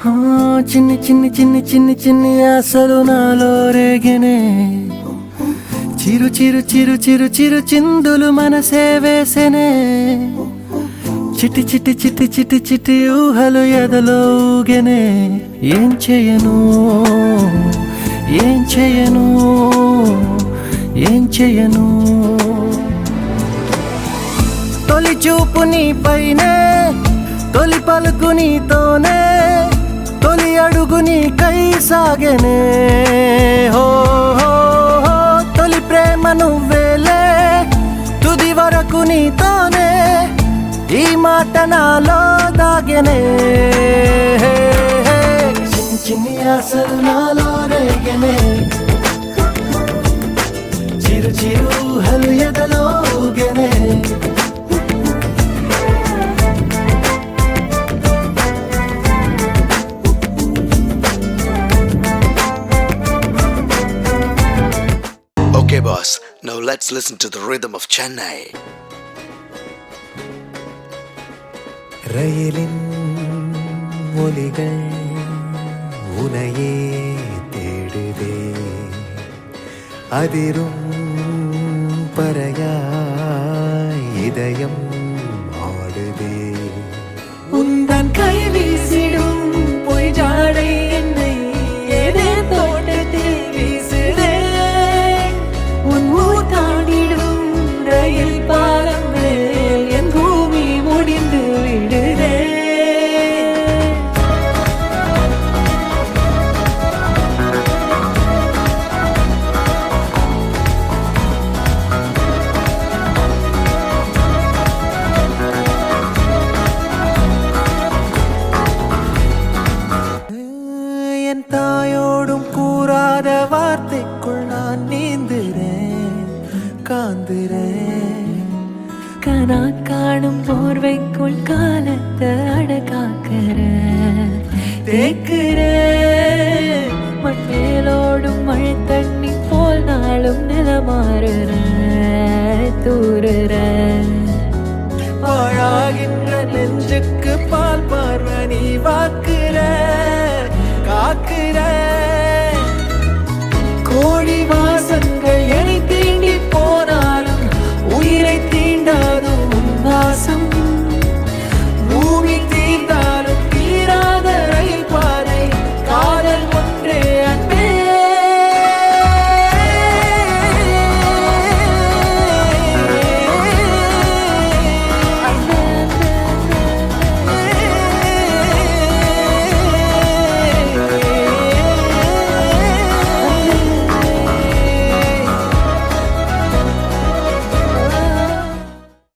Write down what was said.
చిన్ని చిన్ని చిన్ని చిన్ని చిన్ని ఆశలు నాలో రేగనే చిరు చిరు చిరు చిరు చిరు చిందులు మనసే వేసెనే చిటి చిటి చిటి చిటి చిటి ఊహలు ఎదలో ఊగెనే ఏం చేయను ఏం చేయను ఏం చేయను తొలి చూపు నీ పైనే తొలి పలుకు నీతోనే తొలి అడుగు నీకై సాగెనే హో హో హో తొలి ప్రేమ నువ్వేలే తుది వరకు నీతోనే ఈ మాట నాలో దాగెనే చిన్ని చిన్ని ఆశలు నాలో రేగెనే చిరు చిరు ఊహలు ఎదలో ఊగెనే Okay, boss. Now let's listen to the rhythm of Chennai. ரயிலின் ஒலிகள் உனையே தேடுதே அதிரும் பறையாய் இதயம் ஆடுதே உந்தன் கை வீசிடும் பொய் ஜாடை என்னை ஏதே தோட்டத்தில் வீசுதே உன் ஊத்தாடிடும் ரயில் பாலம் மேல் என் பூமி முடிந்து விடுதே என் தாயோடும் கூறாத வார்த்தைக்குள் நான் நீந்துறேன் காந்துறேன் கனா காணும் போர்வைக்குள் காலத்தை அடகாக்கிற தேக்குற மண்ணேலோடும் மழை தண்ணி போல் நாளும் நிலமாறுற தூரு